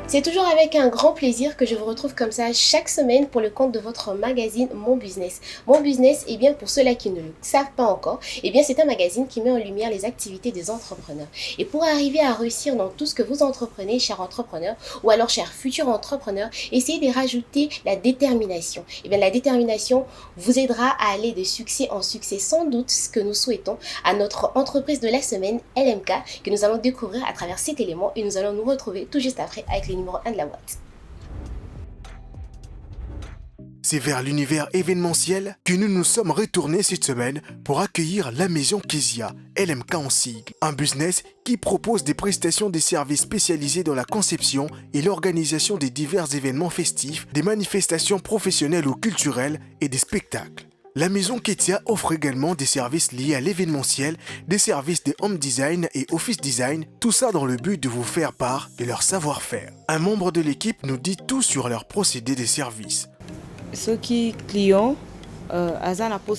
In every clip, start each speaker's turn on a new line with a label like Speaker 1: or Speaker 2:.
Speaker 1: C'est toujours avec un grand plaisir que je vous retrouve comme ça chaque semaine pour le compte de votre magazine Mon Business. Mon Business, eh bien, pour ceux-là qui ne le savent pas encore, eh bien, c'est un magazine qui met en lumière les activités des entrepreneurs. Et pour arriver à réussir dans tout ce que vous entreprenez, chers entrepreneurs, ou alors chers futurs entrepreneurs, essayez de rajouter la détermination. Eh bien, la détermination vous aidera à aller de succès en succès, sans doute ce que nous souhaitons à notre entreprise de la semaine, LMK, que nous allons découvrir à travers cet élément et nous allons nous retrouver tout juste après avec le numéro 1 de la boîte.
Speaker 2: C'est vers l'univers événementiel que nous nous sommes retournés cette semaine pour accueillir la maison Kezia, LMK en sigle, un business qui propose des prestations des services spécialisés dans la conception et l'organisation des divers événements festifs, des manifestations professionnelles ou culturelles et des spectacles. La maison Kezia offre également des services liés à l'événementiel, des services de home design et office design, tout ça dans le but de vous faire part de leur savoir-faire. Un membre de l'équipe nous dit tout sur leur procédé des services.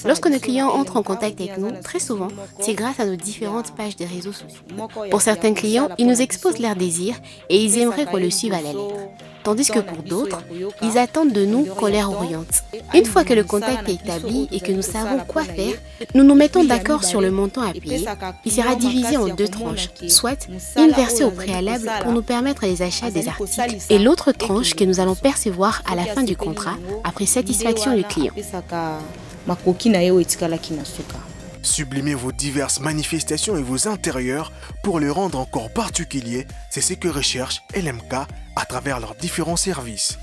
Speaker 3: Lorsque nos clients entrent en contact avec nous, très souvent, c'est grâce à nos différentes pages des réseaux sociaux. Pour certains clients, ils nous exposent leurs désirs et ils aimeraient qu'on le suive à la lettre. Tandis que pour d'autres, ils attendent de nous qu'on les oriente. Une fois que le contact est établi et que nous savons quoi faire, nous nous mettons d'accord sur le montant à payer. Il sera divisé en 2 tranches, soit une versée au préalable pour nous permettre les achats des articles et l'autre tranche que nous allons percevoir à la fin du contrat après satisfaction du client.
Speaker 2: Sublimez vos diverses manifestations et vos intérieurs pour les rendre encore particuliers, c'est ce que recherche LMK à travers leurs différents services.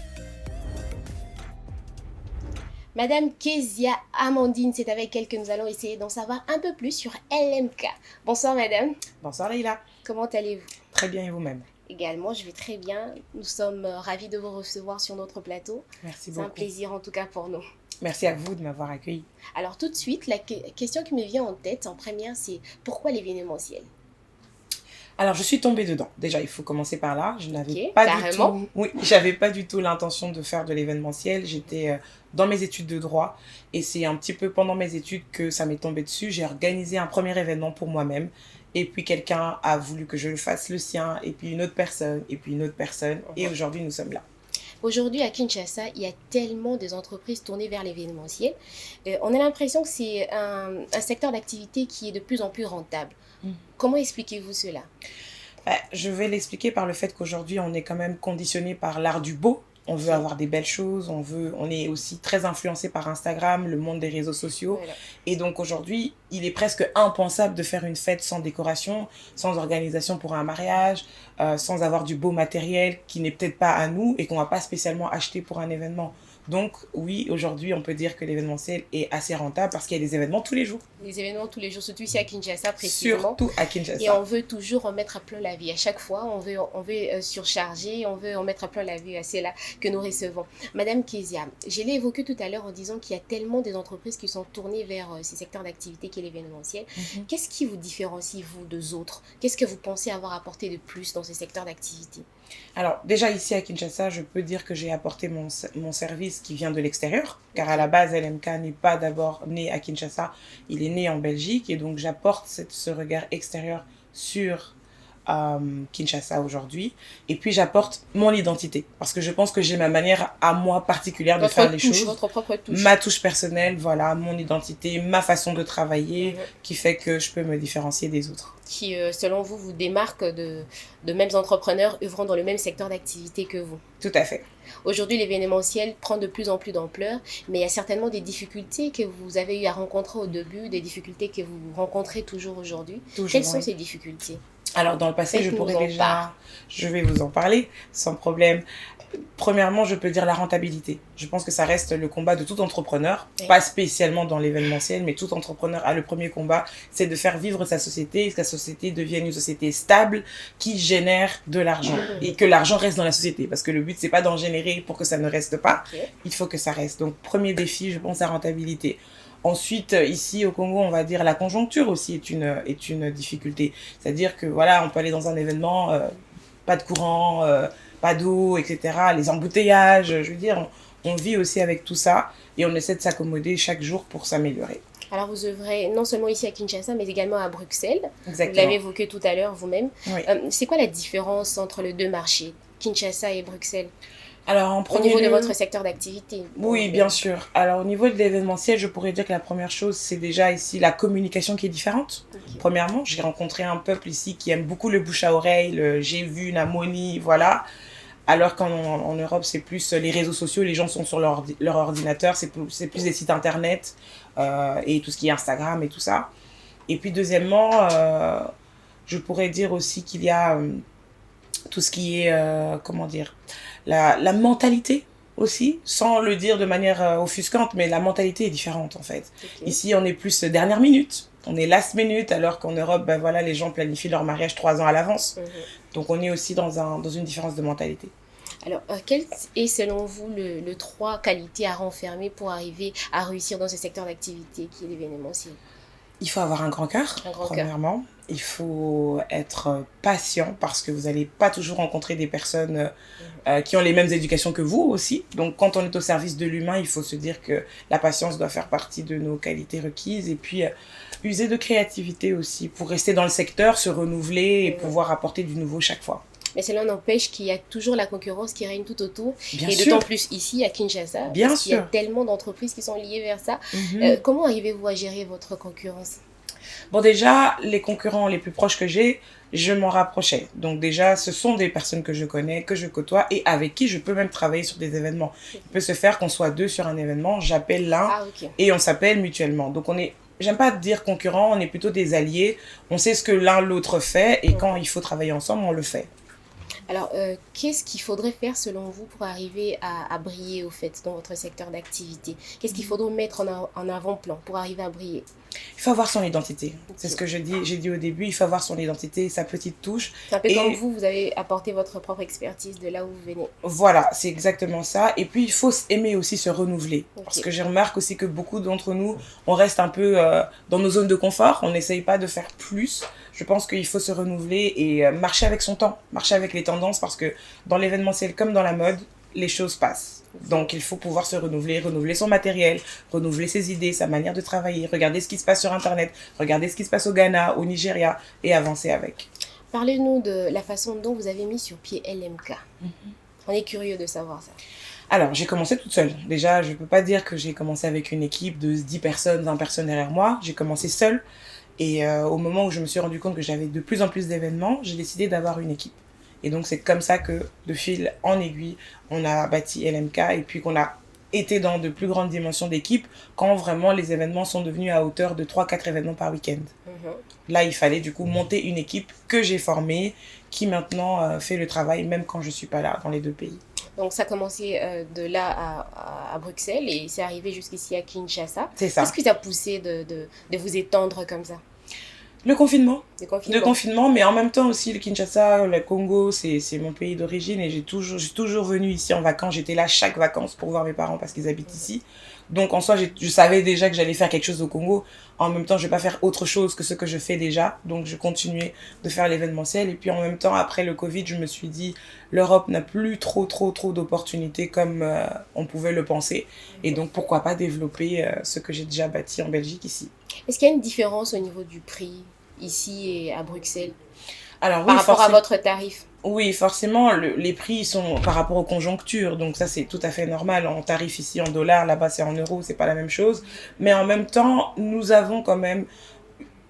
Speaker 1: Madame Kezia Amandine, c'est avec elle que nous allons essayer d'en savoir un peu plus sur LMK. Bonsoir madame.
Speaker 4: Bonsoir Leïla.
Speaker 1: Comment allez-vous?
Speaker 4: Très bien et vous-même?
Speaker 1: Également, je vais très bien. Nous sommes ravis de vous recevoir sur notre plateau.
Speaker 4: Merci beaucoup.
Speaker 1: C'est un plaisir en tout cas pour nous.
Speaker 4: Merci à vous de m'avoir accueilli.
Speaker 1: Alors tout de suite, la question qui me vient en tête en première, c'est pourquoi l'événementiel?
Speaker 4: Alors, je suis tombée dedans. Déjà, il faut commencer par là. Je n'avais j'avais pas du tout l'intention de faire de l'événementiel. J'étais dans mes études de droit et c'est un petit peu pendant mes études que ça m'est tombé dessus. J'ai organisé un premier événement pour moi-même et puis quelqu'un a voulu que je le fasse le sien et puis une autre personne et puis une autre personne et aujourd'hui, nous sommes là.
Speaker 1: Aujourd'hui, à Kinshasa, il y a tellement des entreprises tournées vers l'événementiel. On a l'impression que c'est un secteur d'activité qui est de plus en plus rentable. Comment expliquez-vous cela?
Speaker 4: Je vais l'expliquer par le fait qu'aujourd'hui, on est quand même conditionné par l'art du beau. On veut avoir des belles choses, on est aussi très influencé par Instagram, le monde des réseaux sociaux. Voilà. Et donc aujourd'hui, il est presque impensable de faire une fête sans décoration, sans organisation pour un mariage, sans avoir du beau matériel qui n'est peut-être pas à nous et qu'on va pas spécialement acheter pour un événement. Donc oui, aujourd'hui, on peut dire que l'événementiel est assez rentable parce qu'il y a des événements tous les jours.
Speaker 1: Les événements tous les jours, surtout ici à Kinshasa précisément.
Speaker 4: Surtout à Kinshasa.
Speaker 1: Et on veut toujours en mettre à plein la vie. À chaque fois, on veut surcharger, on veut en mettre à plein la vie. C'est là que nous recevons. Madame Kezia, je l'ai évoqué tout à l'heure en disant qu'il y a tellement d'entreprises qui sont tournées vers ces secteurs d'activité qu'est l'événementiel. Qu'est-ce qui vous différencie, vous, des autres? Qu'est-ce que vous pensez avoir apporté de plus dans ces secteurs d'activité?
Speaker 4: Alors, déjà ici à Kinshasa, je peux dire que j'ai apporté mon service qui vient de l'extérieur, car à la base, LMK n'est pas d'abord né à Kinshasa, il est né en Belgique, et donc j'apporte ce regard extérieur sur Kinshasa aujourd'hui, et puis j'apporte mon identité, parce que je pense que j'ai ma manière à moi particulière de faire les choses,
Speaker 1: votre propre touche.
Speaker 4: Ma touche personnelle, voilà, mon identité, ma façon de travailler, qui fait que je peux me différencier des autres.
Speaker 1: Qui, selon vous, vous démarque de mêmes entrepreneurs œuvrant dans le même secteur d'activité que vous.
Speaker 4: Tout à fait.
Speaker 1: Aujourd'hui, l'événementiel prend de plus en plus d'ampleur, mais il y a certainement des difficultés que vous avez eu à rencontrer au début, des difficultés que vous rencontrez toujours aujourd'hui. Quelles sont ces difficultés? Alors, dans le passé,
Speaker 4: je vais vous en parler sans problème. Premièrement, je peux dire la rentabilité. Je pense que ça reste le combat de tout entrepreneur, pas spécialement dans l'événementiel, mais tout entrepreneur a le premier combat, c'est de faire vivre sa société et que la société devienne une société stable qui génère de l'argent et que l'argent reste dans la société. Parce que le but, c'est pas d'en générer pour que ça ne reste pas. Il faut que ça reste. Donc, premier défi, je pense, la rentabilité. Ensuite, ici au Congo, on va dire la conjoncture aussi est une difficulté. C'est-à-dire que voilà, on peut aller dans un événement, pas de courant, pas d'eau, etc. Les embouteillages, je veux dire, on vit aussi avec tout ça et on essaie de s'accommoder chaque jour pour s'améliorer.
Speaker 1: Alors vous œuvrez non seulement ici à Kinshasa, mais également à Bruxelles.
Speaker 4: Exactement.
Speaker 1: Vous l'avez évoqué tout à l'heure vous-même.
Speaker 4: Oui.
Speaker 1: C'est quoi la différence entre les deux marchés, Kinshasa et Bruxelles?
Speaker 4: Alors, en
Speaker 1: Au
Speaker 4: premier
Speaker 1: niveau de
Speaker 4: lieu,
Speaker 1: votre secteur d'activité?
Speaker 4: oui, bien sûr. Alors, au niveau de l'événementiel, je pourrais dire que la première chose, c'est déjà ici la communication qui est différente.
Speaker 1: Ok.
Speaker 4: Premièrement, j'ai rencontré un peuple ici qui aime beaucoup le bouche à oreille, le j'ai vu, Namoni, voilà. Alors qu'en Europe, c'est plus les réseaux sociaux, les gens sont sur leur ordinateur, c'est plus des sites internet et tout ce qui est Instagram et tout ça. Et puis, deuxièmement, je pourrais dire aussi qu'il y a tout ce qui est, comment dire, la mentalité aussi, sans le dire de manière offusquante, mais la mentalité est différente en fait.
Speaker 1: Ok.
Speaker 4: Ici, on est plus dernière minute, on est last minute, alors qu'en Europe, ben voilà, les gens planifient leur mariage 3 ans à l'avance.
Speaker 1: Mhm.
Speaker 4: Donc on est aussi dans une différence de mentalité.
Speaker 1: Alors, quelle est selon vous le 3 qualités à renfermer pour arriver à réussir dans ce secteur d'activité qui est l'événementiel?
Speaker 4: Il faut avoir un grand cœur,
Speaker 1: Un grand cœur.
Speaker 4: premièrement. Il faut être patient parce que vous n'allez pas toujours rencontrer des personnes qui ont les mêmes éducations que vous aussi. Donc, quand on est au service de l'humain, il faut se dire que la patience doit faire partie de nos qualités requises. Et puis, user de créativité aussi pour rester dans le secteur, se renouveler et pouvoir apporter du nouveau chaque fois.
Speaker 1: Mais cela n'empêche qu'il y a toujours la concurrence qui règne tout autour.
Speaker 4: Bien
Speaker 1: et
Speaker 4: sûr.
Speaker 1: d'autant plus ici, à Kinshasa.
Speaker 4: Bien
Speaker 1: parce qu'il y a
Speaker 4: sûr.
Speaker 1: tellement d'entreprises qui sont liées vers ça.
Speaker 4: Mhm.
Speaker 1: Comment arrivez-vous à gérer votre concurrence?
Speaker 4: Bon, déjà, les concurrents les plus proches que j'ai, je m'en rapprochais. Donc déjà, ce sont des personnes que je connais, que je côtoie et avec qui je peux même travailler sur des événements. Il peut se faire qu'on soit 2 sur un événement, j'appelle l'un
Speaker 1: Ah, ok.
Speaker 4: et on s'appelle mutuellement. Donc on est, j'aime pas dire concurrents, on est plutôt des alliés. On sait ce que l'un l'autre fait et quand il faut travailler ensemble, on le fait.
Speaker 1: Alors, qu'est-ce qu'il faudrait faire selon vous pour arriver à briller au fait dans votre secteur d'activité? Qu'est-ce qu'il faudrait mettre en avant-plan pour arriver à briller?
Speaker 4: Il faut avoir son identité. C'est
Speaker 1: Ok.
Speaker 4: ce que j'ai dit au début, il faut avoir son identité, sa petite touche.
Speaker 1: C'est un peu
Speaker 4: Et-
Speaker 1: comme vous avez apporté votre propre expertise de là où vous venez.
Speaker 4: Voilà, c'est exactement ça. Et puis, il faut aimer aussi se renouveler.
Speaker 1: Ok.
Speaker 4: Parce que je remarque aussi que beaucoup d'entre nous, on reste un peu dans nos zones de confort. On n'essaye pas de faire plus. Je pense qu'il faut se renouveler et marcher avec son temps, marcher avec les tendances. Parce que dans l'événementiel comme dans la mode, les choses passent. Donc, il faut pouvoir se renouveler, renouveler son matériel, renouveler ses idées, sa manière de travailler, regarder ce qui se passe sur Internet, regarder ce qui se passe au Ghana, au Nigeria et avancer avec.
Speaker 1: Parlez-nous de la façon dont vous avez mis sur pied LMK. On est curieux de savoir ça.
Speaker 4: Alors, j'ai commencé toute seule. Déjà, je ne peux pas dire que j'ai commencé avec une équipe de 10 personnes, 20 personnes derrière moi. J'ai commencé seule. Et au moment où je me suis rendu compte que j'avais de plus en plus d'événements, j'ai décidé d'avoir une équipe. Et donc, c'est comme ça que, de fil en aiguille, on a bâti LMK et puis qu'on a été dans de plus grandes dimensions d'équipe quand vraiment les événements sont devenus à hauteur de 3-4 événements par week-end.
Speaker 1: Mhm.
Speaker 4: Là, il fallait du coup monter une équipe que j'ai formée, qui maintenant fait le travail, même quand je ne suis pas là, dans les 2 pays.
Speaker 1: Donc, ça a commencé de là à Bruxelles et c'est arrivé jusqu'ici à Kinshasa.
Speaker 4: C'est ça.
Speaker 1: Qu'est-ce qui vous a poussé de vous étendre comme ça?
Speaker 4: Le confinement.
Speaker 1: Le confinement.
Speaker 4: Le confinement, mais en même temps aussi le Kinshasa, le Congo, c'est mon pays d'origine et j'ai toujours venu ici en vacances. J'étais là chaque vacances pour voir mes parents parce qu'ils habitent ici. Donc en soi, je savais déjà que j'allais faire quelque chose au Congo. En même temps, je vais pas faire autre chose que ce que je fais déjà. Donc je continuais de faire l'événementiel. Et puis en même temps, après le Covid, je me suis dit, l'Europe n'a plus trop d'opportunités comme on pouvait le penser. Et donc pourquoi pas développer ce que j'ai déjà bâti en Belgique ici.
Speaker 1: Est-ce qu'il y a une différence au niveau du prix ici et à Bruxelles
Speaker 4: Alors,
Speaker 1: par
Speaker 4: oui,
Speaker 1: rapport à
Speaker 4: forcément.
Speaker 1: votre tarif?
Speaker 4: Oui, forcément, les prix sont par rapport aux conjonctures, donc ça c'est tout à fait normal. On tarif ici en dollars, là-bas c'est en euros, c'est pas la même chose. Mais en même temps, nous avons quand même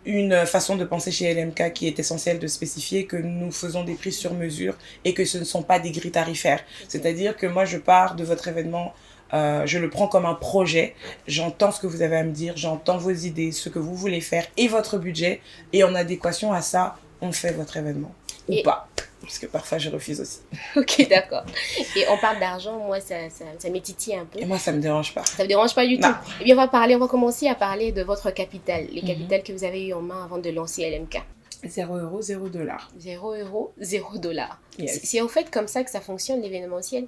Speaker 4: une façon de penser chez LMK qui est essentielle de spécifier que nous faisons des prix sur mesure et que ce ne sont pas des grilles tarifaires. C'est-à-dire que moi je pars de votre événement, je le prends comme un projet, j'entends ce que vous avez à me dire, j'entends vos idées, ce que vous voulez faire et votre budget, et en adéquation à ça, on fait votre événement. Ou
Speaker 1: Et-
Speaker 4: pas, parce que parfois je refuse aussi.
Speaker 1: Ok, d'accord. Et on parle d'argent, moi ça m'étitille un peu.
Speaker 4: Et moi ça me dérange pas.
Speaker 1: Ça ne vous dérange pas du
Speaker 4: Non.
Speaker 1: tout? Eh bien, on va commencer à parler de votre capital, les capitales que vous avez eu en main avant de lancer LMK.
Speaker 4: 0 €, 0 $.
Speaker 1: 0 €, 0 $.
Speaker 4: Yes.
Speaker 1: C'est au fait comme ça que ça fonctionne l'événementiel?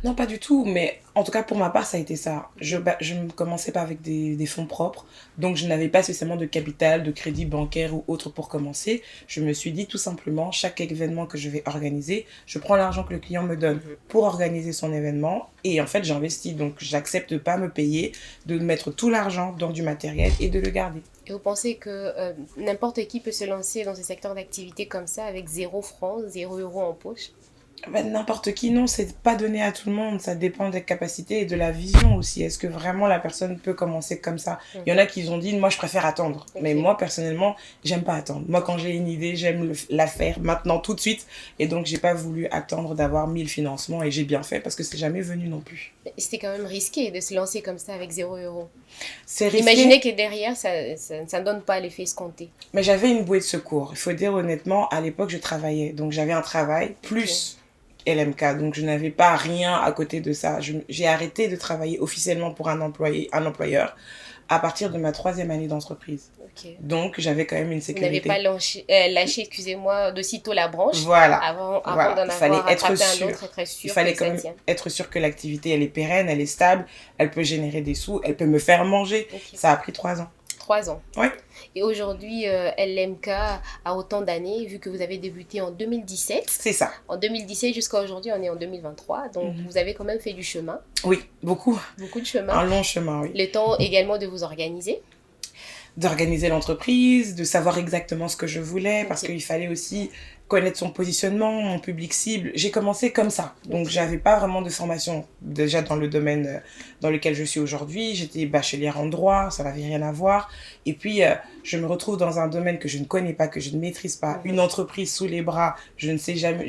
Speaker 4: Non, pas du tout, mais en tout cas pour ma part, ça a été ça. Je ne commençais pas avec des fonds propres, donc je n'avais pas spécialement de capital, de crédit bancaire ou autre pour commencer. Je me suis dit tout simplement, chaque événement que je vais organiser, je prends l'argent que le client me donne pour organiser son événement et en fait j'investis. Donc j'accepte de pas me payer, de mettre tout l'argent dans du matériel et de le garder.
Speaker 1: Et vous pensez que n'importe qui peut se lancer dans ce secteur d'activité comme ça avec 0 francs, 0 € en poche?
Speaker 4: Ben, n'importe qui, non, c'est pas donné à tout le monde. Ça dépend des capacités et de la vision aussi. Est-ce que vraiment la personne peut commencer comme ça? Il y en a qui ont dit, moi, je préfère attendre. Mais moi, personnellement, j'aime pas attendre. Moi, quand j'ai une idée, j'aime la faire maintenant, tout de suite. Et donc, j'ai pas voulu attendre d'avoir 1000 financements et j'ai bien fait parce que c'est jamais venu non plus.
Speaker 1: C'était quand même risqué de se lancer comme ça avec 0 €.
Speaker 4: C'est risqué.
Speaker 1: Imaginez que derrière, ça ne donne pas l'effet escompté.
Speaker 4: Mais j'avais une bouée de secours. Il faut dire honnêtement, à l'époque, je travaillais. Donc, j'avais un travail plus LMK. Donc, je n'avais pas rien à côté de ça. J'ai arrêté de travailler officiellement pour un employeur à partir de ma 3e année d'entreprise. Donc, j'avais quand même une sécurité.
Speaker 1: Vous n'avez pas lâché, excusez-moi, de sitôt la branche avant
Speaker 4: voilà.
Speaker 1: d'en avoir attrapé un autre, être sûr.
Speaker 4: Il fallait quand même être sûr que l'activité, elle est pérenne, elle est stable, elle peut générer des sous, elle peut me faire manger. Ça a pris 3 ans.
Speaker 1: 3 ans.
Speaker 4: Oui.
Speaker 1: Et aujourd'hui, LMK a autant d'années, vu que vous avez débuté en 2017.
Speaker 4: C'est ça.
Speaker 1: En 2017 jusqu'à aujourd'hui, on est en 2023. Donc, vous avez quand même fait du chemin.
Speaker 4: Oui, beaucoup.
Speaker 1: Beaucoup de chemin.
Speaker 4: Un long chemin, oui.
Speaker 1: Le temps également de vous organiser.
Speaker 4: D'organiser l'entreprise, de savoir exactement ce que je voulais, parce qu'il fallait aussi connaître son positionnement, mon public cible. J'ai commencé comme ça. Donc, j'avais pas vraiment de formation déjà dans le domaine dans lequel je suis aujourd'hui. J'étais bachelière en droit, ça n'avait rien à voir. Et puis, je me retrouve dans un domaine que je ne connais pas, que je ne maîtrise pas. Une entreprise sous les bras, je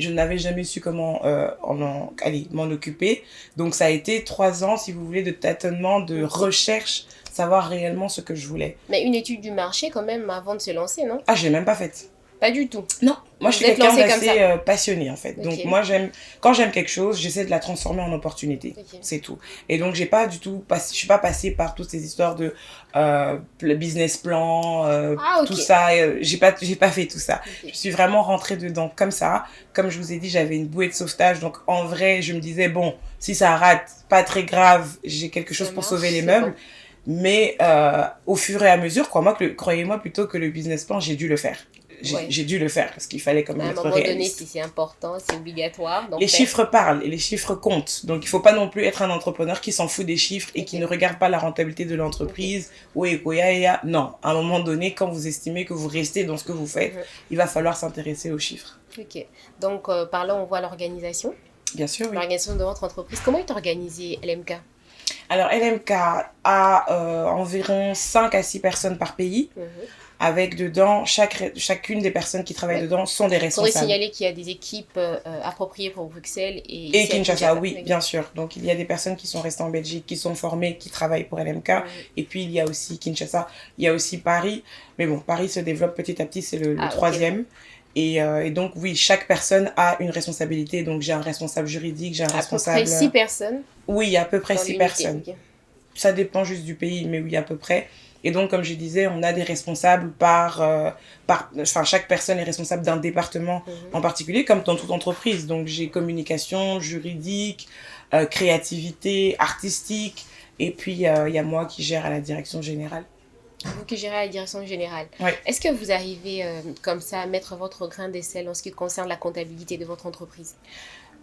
Speaker 4: n'avais jamais su comment m'en occuper. Donc, ça a été 3 ans, si vous voulez, de tâtonnement, de recherche, savoir réellement ce que je voulais.
Speaker 1: Mais une étude du marché quand même avant de se lancer, non?
Speaker 4: Ah, je l'ai même pas faite.
Speaker 1: Pas du tout.
Speaker 4: Non, moi je suis quelqu'un d'assez passionné en fait. Donc moi quand j'aime quelque chose, j'essaie de la transformer en opportunité. C'est tout. Et donc je suis pas passée par toutes ces histoires de business plan, tout ça. J'ai pas fait tout ça. Je suis vraiment rentrée dedans comme ça. Comme je vous ai dit, j'avais une bouée de sauvetage. Donc en vrai, je me disais bon, si ça rate, pas très grave. J'ai quelque chose pour sauver les meubles. Mais au fur et à mesure, croyez-moi plutôt que le business plan, j'ai dû le faire. J'ai dû le faire parce qu'il fallait quand même être réaliste. À un moment donné,
Speaker 1: si c'est important, c'est obligatoire. Donc
Speaker 4: les chiffres parlent et les chiffres comptent. Donc, il ne faut pas non plus être un entrepreneur qui s'en fout des chiffres et qui ne regarde pas la rentabilité de l'entreprise. Non, à un moment donné, quand vous estimez que vous restez dans ce que vous faites, il va falloir s'intéresser aux chiffres.
Speaker 1: Ok. Donc, par là, on voit l'organisation.
Speaker 4: Bien sûr, oui.
Speaker 1: L'organisation de votre entreprise. Comment est organisée LMK?
Speaker 4: Alors, LMK a environ 5 à 6 personnes par pays. Avec dedans, chacune des personnes qui travaillent dedans sont des responsables.
Speaker 1: Il faudrait signaler qu'il y a des équipes appropriées pour Bruxelles
Speaker 4: et Kinshasa, oui, bien sûr. Donc, il y a des personnes qui sont restées en Belgique, qui sont formées, qui travaillent pour LMK. Et puis, il y a aussi Kinshasa, il y a aussi Paris. Mais bon, Paris se développe petit à petit, c'est le 3e. Et donc, oui, chaque personne a une responsabilité. Donc, j'ai un responsable juridique, j'ai un responsable...
Speaker 1: À peu près 6 personnes?
Speaker 4: Oui, à peu près 6 personnes. Ça dépend juste du pays, mais oui, à peu près. Et donc, comme je disais, on a des responsables chaque personne est responsable d'un département en particulier, comme dans toute entreprise. Donc, j'ai communication, juridique, créativité, artistique. Et puis, il y a moi qui gère à la direction générale.
Speaker 1: Vous qui gérez à la direction générale.
Speaker 4: Oui.
Speaker 1: Est-ce que vous arrivez comme ça à mettre votre grain de sel en ce qui concerne la comptabilité de votre entreprise?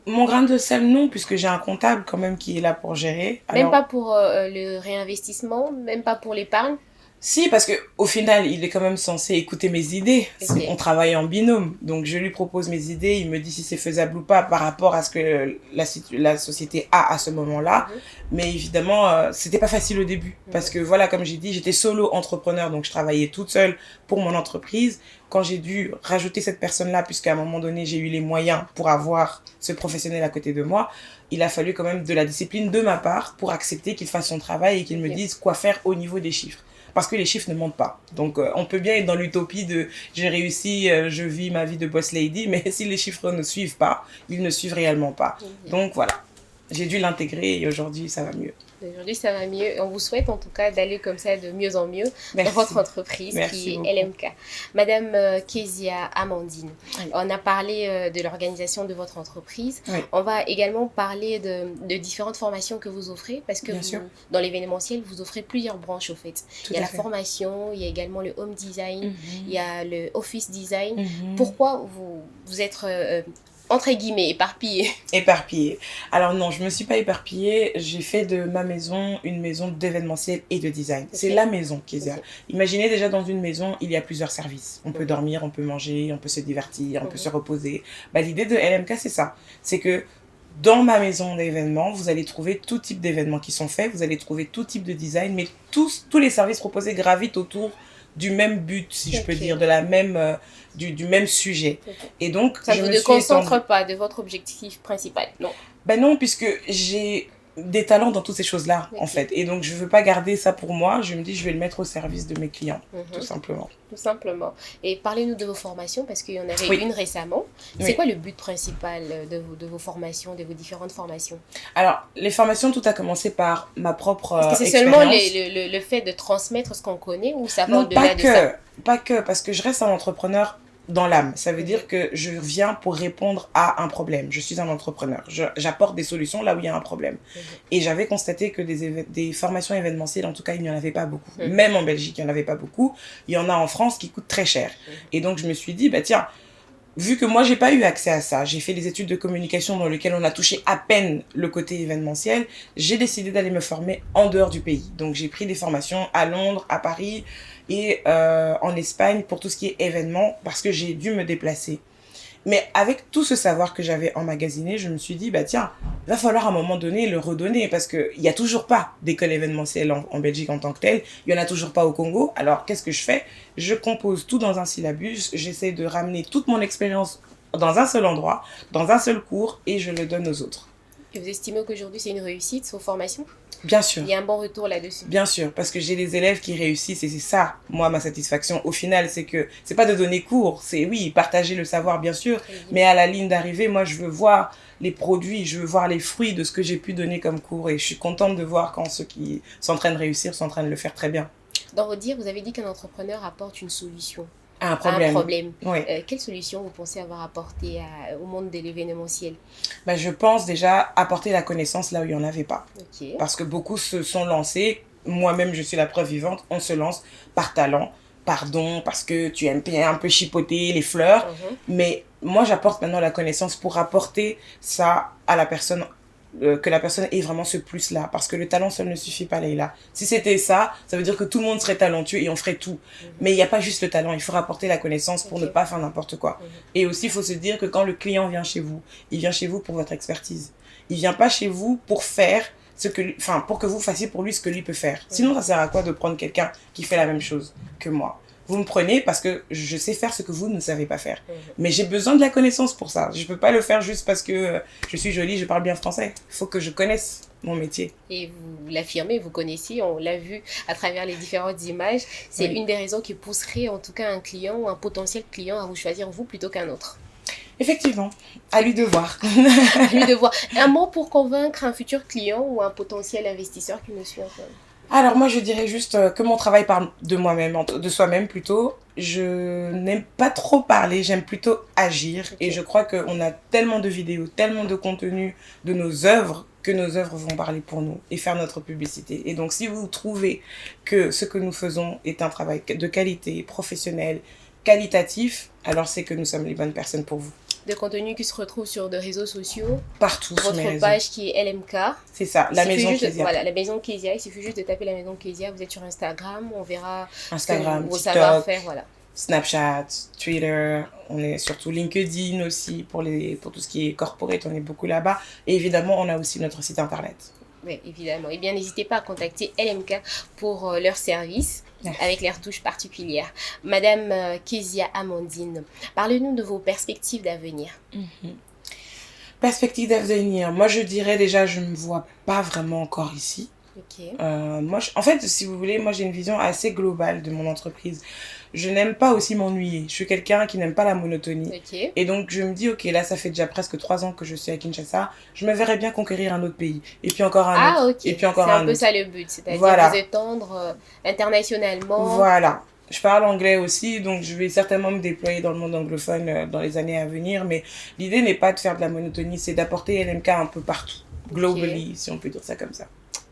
Speaker 4: Mon grain de sel, non, puisque j'ai un comptable quand même qui est là pour gérer.
Speaker 1: Même pas pour le réinvestissement, même pas pour l'épargne?
Speaker 4: Si, parce que au final, il est quand même censé écouter mes idées. On travaille en binôme. Donc, je lui propose mes idées. Il me dit si c'est faisable ou pas par rapport à ce que la société a à ce moment-là. Mais évidemment, c'était pas facile au début. Parce que voilà, comme j'ai dit, j'étais solo entrepreneur. Donc, je travaillais toute seule pour mon entreprise. Quand j'ai dû rajouter cette personne-là, puisqu'à un moment donné, j'ai eu les moyens pour avoir ce professionnel à côté de moi, il a fallu quand même de la discipline de ma part pour accepter qu'il fasse son travail et qu'il me dise quoi faire au niveau des chiffres. Parce que les chiffres ne montent pas. Donc, on peut bien être dans l'utopie de « j'ai réussi, je vis ma vie de boss lady », mais si les chiffres ne suivent pas, ils ne suivent réellement pas. Donc, voilà. J'ai dû l'intégrer et aujourd'hui, ça va mieux.
Speaker 1: Aujourd'hui, ça va mieux. On vous souhaite en tout cas d'aller comme ça de mieux en mieux dans votre entreprise qui est LMK. Madame Kezia Amandine, on a parlé de l'organisation de votre entreprise. On va également parler de différentes formations que vous offrez parce que dans l'événementiel, vous offrez plusieurs branches au fait. Il y a la formation, il y a également le home design, il y a le office design. Pourquoi vous êtes entre guillemets, éparpillée.
Speaker 4: Éparpillée. Alors non, je me suis pas éparpillée. J'ai fait de ma maison une maison d'événementiel et de design. C'est la maison, Kezia. Imaginez déjà dans une maison, il y a plusieurs services. On peut dormir, on peut manger, on peut se divertir, on peut se reposer. Bah, l'idée de LMK, c'est ça. C'est que dans ma maison d'événements, vous allez trouver tout type d'événements qui sont faits. Vous allez trouver tout type de design, mais tous les services proposés gravitent autour du même but, si je peux dire, de la même, du même sujet. Et donc,
Speaker 1: ça ne vous concentre pas de votre objectif principal, non?
Speaker 4: Ben non, puisque j'ai des talents dans toutes ces choses-là, en fait. Et donc, je ne veux pas garder ça pour moi. Je me dis, je vais le mettre au service de mes clients, tout simplement.
Speaker 1: Tout simplement. Et parlez-nous de vos formations, parce qu'il y en avait une récemment. C'est quoi le but principal de vos formations, de vos différentes formations?
Speaker 4: Alors, les formations, tout a commencé par ma propre
Speaker 1: expérience. Est-ce que c'est seulement le fait de transmettre ce qu'on connaît, ou ça va au-delà de ça?
Speaker 4: Pas que, parce que je reste un entrepreneur dans l'âme. Ça veut dire que je viens pour répondre à un problème. Je suis un entrepreneur. J'apporte des solutions là où il y a un problème. Et j'avais constaté que des formations événementielles, en tout cas, il n'y en avait pas beaucoup. Même en Belgique, il n'y en avait pas beaucoup. Il y en a en France qui coûtent très cher. Et donc, je me suis dit, bah tiens, vu que moi, j'ai pas eu accès à ça, j'ai fait des études de communication dans lesquelles on a touché à peine le côté événementiel, j'ai décidé d'aller me former en dehors du pays. Donc, j'ai pris des formations à Londres, à Paris et en Espagne pour tout ce qui est événements parce que j'ai dû me déplacer. Mais avec tout ce savoir que j'avais emmagasiné, je me suis dit, bah tiens, il va falloir à un moment donné le redonner parce qu'il n'y a toujours pas d'école événementielle en Belgique en tant que telle. Il n'y en a toujours pas au Congo. Alors, qu'est-ce que je fais? Je compose tout dans un syllabus. J'essaie de ramener toute mon expérience dans un seul endroit, dans un seul cours et je le donne aux autres.
Speaker 1: Et vous estimez qu'aujourd'hui, c'est une réussite, vos formations?
Speaker 4: Bien sûr.
Speaker 1: Il y a un bon retour là-dessus.
Speaker 4: Bien sûr, parce que j'ai des élèves qui réussissent et c'est ça, moi, ma satisfaction. Au final, c'est que c'est pas de donner cours, c'est oui, partager le savoir, bien sûr, mais à la ligne d'arrivée, moi, je veux voir les produits, je veux voir les fruits de ce que j'ai pu donner comme cours et je suis contente de voir quand ceux qui sont en train de réussir sont en train de le faire très bien.
Speaker 1: Dans vos dires, vous avez dit qu'un entrepreneur apporte une solution.
Speaker 4: Un problème.
Speaker 1: Oui. Quelle solution vous pensez avoir apporté au monde de l'événementiel?
Speaker 4: Ben, je pense déjà apporter la connaissance là où il n'y en avait pas. Parce que beaucoup se sont lancés, moi-même je suis la preuve vivante, on se lance par talent, par don, parce que tu aimes bien un peu chipoter les fleurs. Mais moi j'apporte maintenant la connaissance pour apporter ça à la personne, que la personne ait vraiment ce plus-là. Parce que le talent seul ne suffit pas, Leïla. Si c'était ça, ça veut dire que tout le monde serait talentueux et on ferait tout. Mais il n'y a pas juste le talent, il faut rapporter la connaissance pour ne pas faire n'importe quoi. Et aussi, il faut se dire que quand le client vient chez vous, il vient chez vous pour votre expertise. Il ne vient pas chez vous pour faire pour que vous fassiez pour lui ce que lui peut faire. Sinon, ça sert à quoi de prendre quelqu'un qui fait la même chose que moi? Vous me prenez parce que je sais faire ce que vous ne savez pas faire. Mais j'ai besoin de la connaissance pour ça. Je ne peux pas le faire juste parce que je suis jolie, je parle bien français. Il faut que je connaisse mon métier.
Speaker 1: Et vous l'affirmez, vous connaissez, on l'a vu à travers les différentes images. C'est une des raisons qui pousserait en tout cas un client ou un potentiel client à vous choisir vous plutôt qu'un autre.
Speaker 4: Effectivement, à lui de voir.
Speaker 1: À lui de voir. Un mot pour convaincre un futur client ou un potentiel investisseur qui nous suit en fait.
Speaker 4: Alors moi je dirais juste que mon travail parle de moi-même, de soi-même plutôt. Je n'aime pas trop parler, j'aime plutôt agir. Et je crois qu'on a tellement de vidéos, tellement de contenu de nos œuvres que nos œuvres vont parler pour nous et faire notre publicité. Et donc si vous trouvez que ce que nous faisons est un travail de qualité, professionnel, qualitatif, alors c'est que nous sommes les bonnes personnes pour vous.
Speaker 1: De contenu qui se retrouve sur des réseaux sociaux.
Speaker 4: Partout.
Speaker 1: Votre page qui est LMK.
Speaker 4: C'est ça, la maison Kezia.
Speaker 1: Voilà, la maison Kezia. Il suffit juste de taper la maison Kezia. Vous êtes sur Instagram, on verra
Speaker 4: vos
Speaker 1: savoir-faire, voilà.
Speaker 4: Snapchat, Twitter, on est surtout LinkedIn aussi pour tout ce qui est corporate, on est beaucoup là-bas. Et évidemment, on a aussi notre site internet.
Speaker 1: Oui, évidemment. Eh bien, n'hésitez pas à contacter LMK pour leur service. Avec les retouches particulières. Madame Kezia Amandine, parlez-nous de vos perspectives d'avenir.
Speaker 4: Perspectives d'avenir, moi je dirais déjà, je ne me vois pas vraiment encore ici. Moi, en fait, si vous voulez, moi j'ai une vision assez globale de mon entreprise. Je n'aime pas aussi m'ennuyer. Je suis quelqu'un qui n'aime pas la monotonie. Et donc, je me dis, ok, là, ça fait déjà presque 3 ans que je suis à Kinshasa. Je me verrais bien conquérir un autre pays. Et puis encore un autre. Et puis encore un autre.
Speaker 1: C'est un peu ça le but. C'est-à-dire vous étendre internationalement.
Speaker 4: Voilà. Je parle anglais aussi, donc je vais certainement me déployer dans le monde anglophone dans les années à venir. Mais l'idée n'est pas de faire de la monotonie, c'est d'apporter LMK un peu partout. Globally, si on peut dire ça comme ça.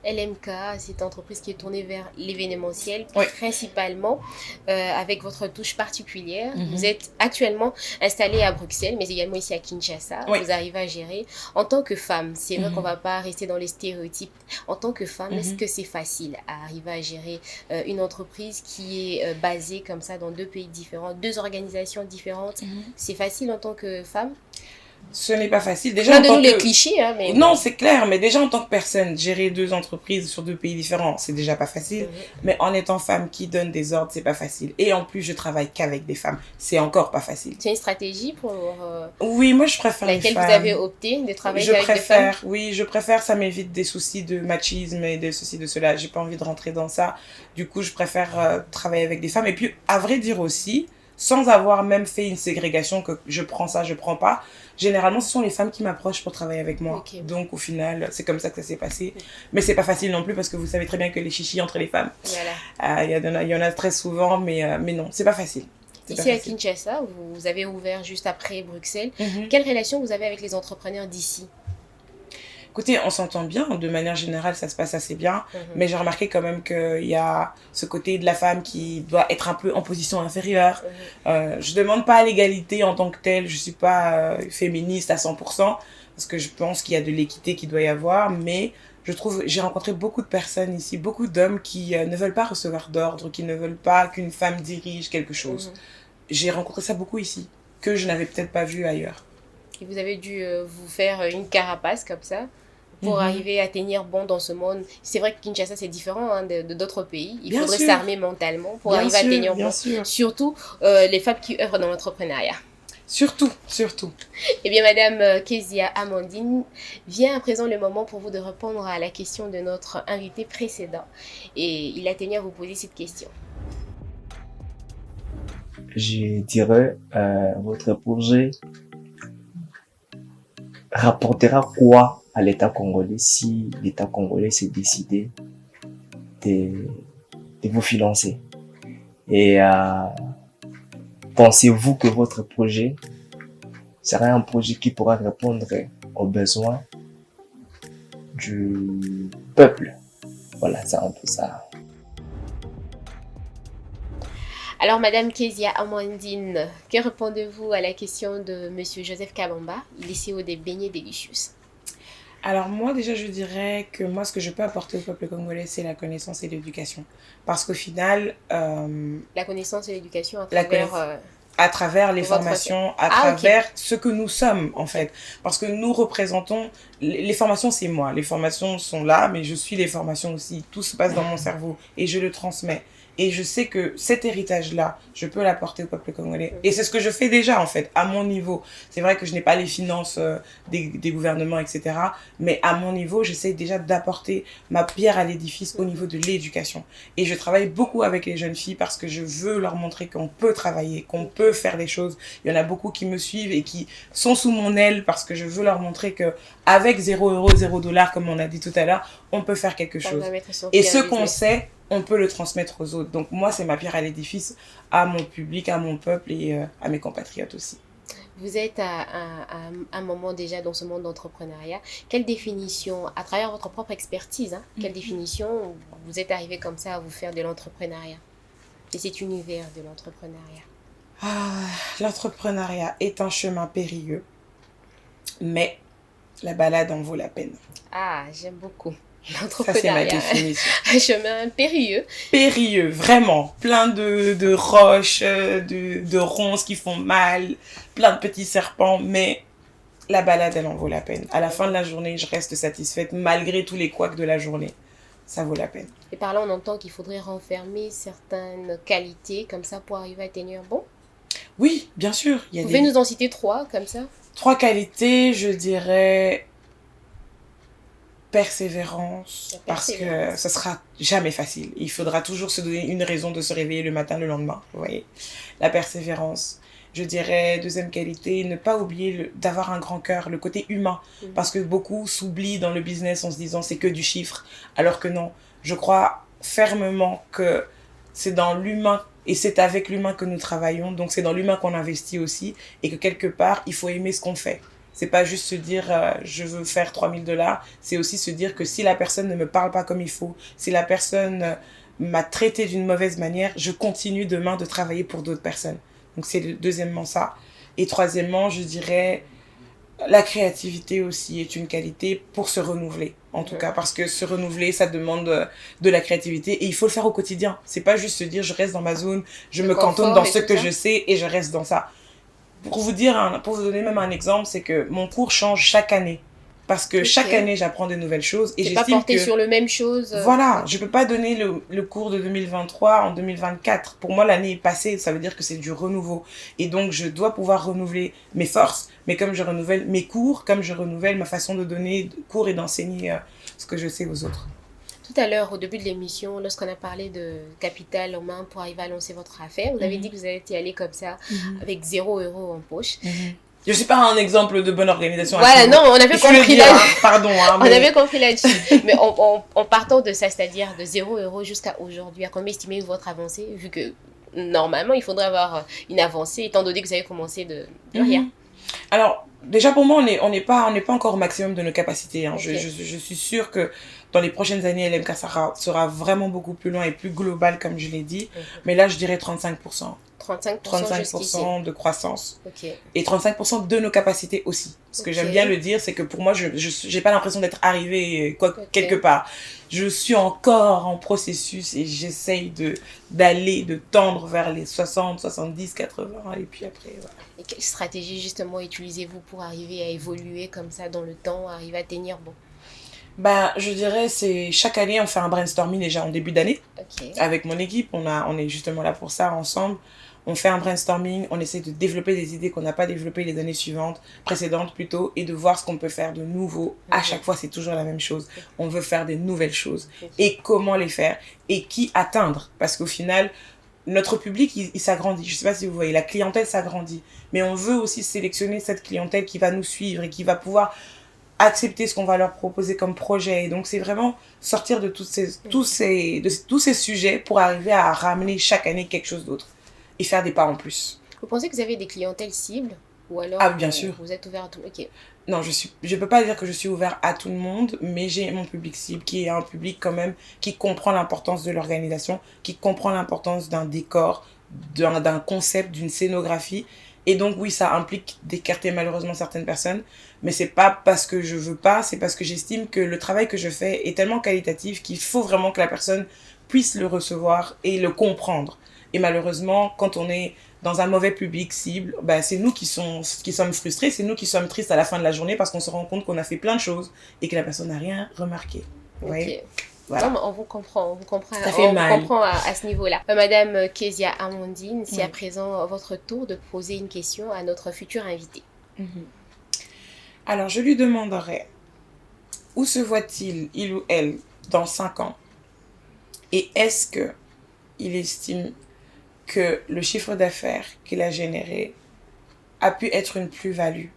Speaker 1: LMK, c'est une entreprise qui est tournée vers l'événementiel,
Speaker 4: Oui.
Speaker 1: principalement avec votre touche particulière. Vous êtes actuellement installée à Bruxelles, mais également ici à Kinshasa.
Speaker 4: Oui.
Speaker 1: Vous arrivez à gérer. En tant que femme, c'est vrai qu'on ne va pas rester dans les stéréotypes. En tant que femme, est-ce que c'est facile à arriver à gérer une entreprise qui est basée comme ça dans 2 pays différents, 2 organisations différentes? C'est facile en tant que femme?
Speaker 4: Ce n'est pas facile. Déjà,
Speaker 1: Plein de nous les clichés, hein, mais...
Speaker 4: Non, c'est clair, mais déjà en tant que personne, gérer 2 entreprises sur 2 pays différents, c'est déjà pas facile. Mais en étant femme qui donne des ordres, c'est pas facile. Et en plus, je travaille qu'avec des femmes. C'est encore pas facile.
Speaker 1: C'est une stratégie pour...
Speaker 4: Oui, moi je préfère les femmes.
Speaker 1: Laquelle vous avez opté de travailler avec des femmes?
Speaker 4: Oui, je préfère, ça m'évite des soucis de machisme et de ceci, de cela. J'ai pas envie de rentrer dans ça. Du coup, je préfère travailler avec des femmes. Et puis, à vrai dire aussi, sans avoir même fait une ségrégation que je prends ça, je prends pas, généralement ce sont les femmes qui m'approchent pour travailler avec moi.
Speaker 1: Okay.
Speaker 4: Donc au final, c'est comme ça que ça s'est passé. Mais c'est pas facile non plus parce que vous savez très bien que les chichis entre les femmes,
Speaker 1: voilà.
Speaker 4: Il y en a très souvent, mais non, c'est pas facile.
Speaker 1: Ici à Kinshasa, vous avez ouvert juste après Bruxelles. Quelle relation vous avez avec les entrepreneurs d'ici?
Speaker 4: Écoutez, on s'entend bien, de manière générale, ça se passe assez bien, mais j'ai remarqué quand même qu'il y a ce côté de la femme qui doit être un peu en position inférieure. Je demande pas l'égalité en tant que telle, je suis pas féministe à 100%, parce que je pense qu'il y a de l'équité qui doit y avoir, mais je trouve, j'ai rencontré beaucoup de personnes ici, beaucoup d'hommes qui ne veulent pas recevoir d'ordre, qui ne veulent pas qu'une femme dirige quelque chose. J'ai rencontré ça beaucoup ici, que je n'avais peut-être pas vu ailleurs.
Speaker 1: Et vous avez dû vous faire une carapace comme ça pour arriver à tenir bon dans ce monde. C'est vrai que Kinshasa, c'est différent hein, de d'autres pays. Il faudrait s'armer mentalement pour arriver à tenir bon. Surtout les femmes qui œuvrent dans l'entrepreneuriat.
Speaker 4: Surtout.
Speaker 1: Eh bien, Madame Kezia Amandine, vient à présent le moment pour vous de répondre à la question de notre invité précédent. Et il a tenu à vous poser cette question.
Speaker 5: Je dirais, votre projet rapportera quoi à l'État congolais si l'État congolais s'est décidé de vous financer? Et pensez-vous que votre projet sera un projet qui pourra répondre aux besoins du peuple? Voilà, c'est un peu ça.
Speaker 1: Alors, Madame Kezia Amandine, que répondez-vous à la question de Monsieur Joseph Kabamba, il est CEO des Beignets Delicious?
Speaker 4: Alors moi déjà je dirais que moi ce que je peux apporter au peuple congolais c'est la connaissance et l'éducation. Parce qu'au final...
Speaker 1: la connaissance et l'éducation
Speaker 4: à travers les formations, à travers ce que nous sommes en fait. Parce que nous représentons... Les formations c'est moi, les formations sont là mais je suis les formations aussi. Tout se passe dans mon cerveau et je le transmets. Et je sais que cet héritage-là, je peux l'apporter au peuple congolais. Et c'est ce que je fais déjà, en fait, à mon niveau. C'est vrai que je n'ai pas les finances des gouvernements, etc. Mais à mon niveau, j'essaie déjà d'apporter ma pierre à l'édifice au niveau de l'éducation. Et je travaille beaucoup avec les jeunes filles parce que je veux leur montrer qu'on peut travailler, qu'on peut faire des choses. Il y en a beaucoup qui me suivent et qui sont sous mon aile parce que je veux leur montrer que avec 0 €, 0 $, comme on a dit tout à l'heure, on peut faire quelque chose. Et ce qu'on sait, on peut le transmettre aux autres. Donc moi, c'est ma pierre à l'édifice, à mon public, à mon peuple et à mes compatriotes aussi.
Speaker 1: Vous êtes à un moment déjà dans ce monde d'entrepreneuriat. Quelle définition, à travers votre propre expertise, quelle définition vous êtes arrivé comme ça à vous faire de l'entrepreneuriat et cet univers de l'entrepreneuriat?
Speaker 4: L'entrepreneuriat est un chemin périlleux, mais la balade en vaut la peine.
Speaker 1: Ah, j'aime beaucoup.
Speaker 4: Ça, c'est ma définition.
Speaker 1: Un chemin périlleux.
Speaker 4: Périlleux, vraiment. Plein de roches, de ronces qui font mal, plein de petits serpents, mais la balade, elle en vaut la peine. À la fin de la journée, je reste satisfaite, malgré tous les couacs de la journée. Ça vaut la peine.
Speaker 1: Et par là, on entend qu'il faudrait renfermer certaines qualités, comme ça, pour arriver à tenir bon?
Speaker 4: Oui, bien sûr.
Speaker 1: Vous pouvez nous en citer 3, comme ça?
Speaker 4: 3 qualités, je dirais... Persévérance, parce que ça sera jamais facile. Il faudra toujours se donner une raison de se réveiller le matin, le lendemain. Vous voyez, la persévérance. Je dirais, deuxième qualité, ne pas oublier d'avoir un grand cœur, le côté humain. Parce que beaucoup s'oublient dans le business en se disant c'est que du chiffre. Alors que non, je crois fermement que c'est dans l'humain et c'est avec l'humain que nous travaillons. Donc c'est dans l'humain qu'on investit aussi et que quelque part, il faut aimer ce qu'on fait. C'est pas juste se dire je veux faire 3 000 $. C'est aussi se dire que si la personne ne me parle pas comme il faut, si la personne m'a traité d'une mauvaise manière, je continue demain de travailler pour d'autres personnes. Donc c'est deuxièmement ça. Et troisièmement, je dirais la créativité aussi est une qualité pour se renouveler, en tout cas, parce que se renouveler, ça demande de la créativité et il faut le faire au quotidien. C'est pas juste se dire je reste dans ma zone, je me cantonne dans ce que je sais et je reste dans ça. Pour vous donner même un exemple, c'est que mon cours change chaque année. Parce que chaque année, j'apprends des nouvelles choses. Et
Speaker 1: j'estime pas porté sur le même chose.
Speaker 4: Voilà, je peux pas donner le cours de 2023 en 2024. Pour moi, l'année est passée, ça veut dire que c'est du renouveau. Et donc, je dois pouvoir renouveler mes forces, mais comme je renouvelle mes cours, comme je renouvelle ma façon de donner cours et d'enseigner ce que je sais aux autres.
Speaker 1: Tout à l'heure, au début de l'émission, lorsqu'on a parlé de capital en main pour arriver à lancer votre affaire, vous avez dit que vous étiez allé comme ça, avec 0 € en poche.
Speaker 4: Je suis pas un exemple de bonne organisation.
Speaker 1: Voilà, non, on avait compris là-dessus.
Speaker 4: Pardon.
Speaker 1: On avait compris là-dessus. Mais en partant de ça, c'est-à-dire de 0 € jusqu'à aujourd'hui, à combien estimez-vous votre avancée, vu que normalement, il faudrait avoir une avancée, étant donné que vous avez commencé de rien.
Speaker 4: Alors, déjà pour moi, on n'est pas encore au maximum de nos capacités. Hein.
Speaker 1: Okay.
Speaker 4: Je suis sûre que dans les prochaines années, LMK sera vraiment beaucoup plus loin et plus global, comme je l'ai dit. Mais là, je dirais 35%. 35% de croissance.
Speaker 1: Okay.
Speaker 4: Et 35% de nos capacités aussi. Ce que j'aime bien le dire, c'est que pour moi, je n'ai pas l'impression d'être arrivée quelque part. Je suis encore en processus et j'essaye de tendre vers les 60, 70, 80 et puis après, voilà.
Speaker 1: Et quelle stratégie justement utilisez-vous pour arriver à évoluer comme ça dans le temps, arriver à tenir bon?
Speaker 4: Je dirais, c'est chaque année, on fait un brainstorming déjà en début d'année. Avec mon équipe, on est justement là pour ça, ensemble. On fait un brainstorming, on essaie de développer des idées qu'on n'a pas développées les années précédentes plutôt, et de voir ce qu'on peut faire de nouveau. À chaque fois, c'est toujours la même chose. On veut faire des nouvelles choses. Et comment les faire? Et qui atteindre? Parce qu'au final, notre public, il s'agrandit. Je ne sais pas si vous voyez, la clientèle s'agrandit. Mais on veut aussi sélectionner cette clientèle qui va nous suivre et qui va pouvoir accepter ce qu'on va leur proposer comme projet. Et donc, c'est vraiment sortir de tous ces sujets pour arriver à ramener chaque année quelque chose d'autre et faire des pas en plus.
Speaker 1: Vous pensez que vous avez des clientèles cibles ou alors
Speaker 4: bien sûr.
Speaker 1: Vous êtes ouvert à tout?
Speaker 4: Non, je peux pas dire que je suis ouvert à tout le monde, mais j'ai mon public cible qui est un public quand même qui comprend l'importance de l'organisation, qui comprend l'importance d'un décor, d'un concept, d'une scénographie. Et donc oui, ça implique d'écarter malheureusement certaines personnes, mais c'est pas parce que je veux pas, c'est parce que j'estime que le travail que je fais est tellement qualitatif qu'il faut vraiment que la personne puisse le recevoir et le comprendre. Et malheureusement, quand on est dans un mauvais public cible, c'est nous qui sommes frustrés, c'est nous qui sommes tristes à la fin de la journée parce qu'on se rend compte qu'on a fait plein de choses et que la personne n'a rien remarqué.
Speaker 1: Okay. Voilà. Non, on vous comprend
Speaker 4: Ça fait mal.
Speaker 1: On comprend à ce niveau-là. Madame Kezia Amandine, c'est à présent votre tour de poser une question à notre futur invité.
Speaker 4: Alors, je lui demanderai, où se voit-il, il ou elle, dans 5 ans? Et est-ce qu'il estime que le chiffre d'affaires qu'il a généré a pu être une plus-value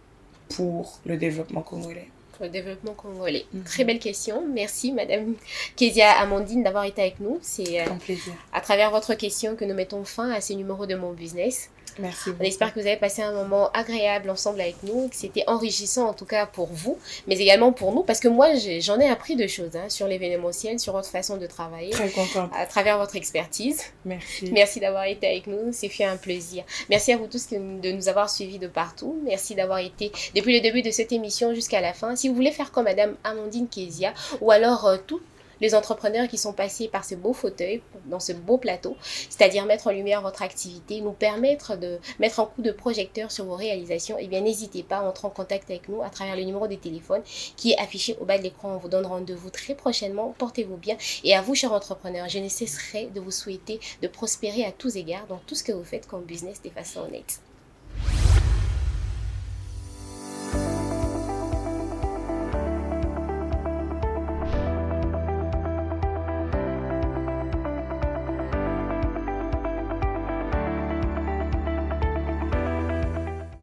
Speaker 4: pour le développement congolais?
Speaker 1: Pour le développement congolais. Très belle question. Merci, Madame Kezia Amandine, d'avoir été avec nous. C'est
Speaker 4: un plaisir.
Speaker 1: À travers votre question que nous mettons fin à ce numéro de Mon Business.
Speaker 4: Merci beaucoup.
Speaker 1: On espère que vous avez passé un moment agréable ensemble avec nous, que c'était enrichissant en tout cas pour vous, mais également pour nous, parce que moi j'en ai appris de choses sur l'événementiel, sur votre façon de travailler.
Speaker 4: Très contente.
Speaker 1: À travers votre expertise.
Speaker 4: Merci.
Speaker 1: Merci d'avoir été avec nous, c'est fait un plaisir. Merci à vous tous de nous avoir suivis de partout. Merci d'avoir été depuis le début de cette émission jusqu'à la fin. Si vous voulez faire comme Madame Amandine Kezia, ou alors tout les entrepreneurs qui sont passés par ce beau fauteuil, dans ce beau plateau, c'est-à-dire mettre en lumière votre activité, nous permettre de mettre un coup de projecteur sur vos réalisations, eh bien n'hésitez pas à entrer en contact avec nous à travers le numéro de téléphone qui est affiché au bas de l'écran. On vous donne rendez-vous très prochainement, portez-vous bien, et à vous chers entrepreneurs, je ne cesserai de vous souhaiter de prospérer à tous égards dans tout ce que vous faites comme business de façon honnête.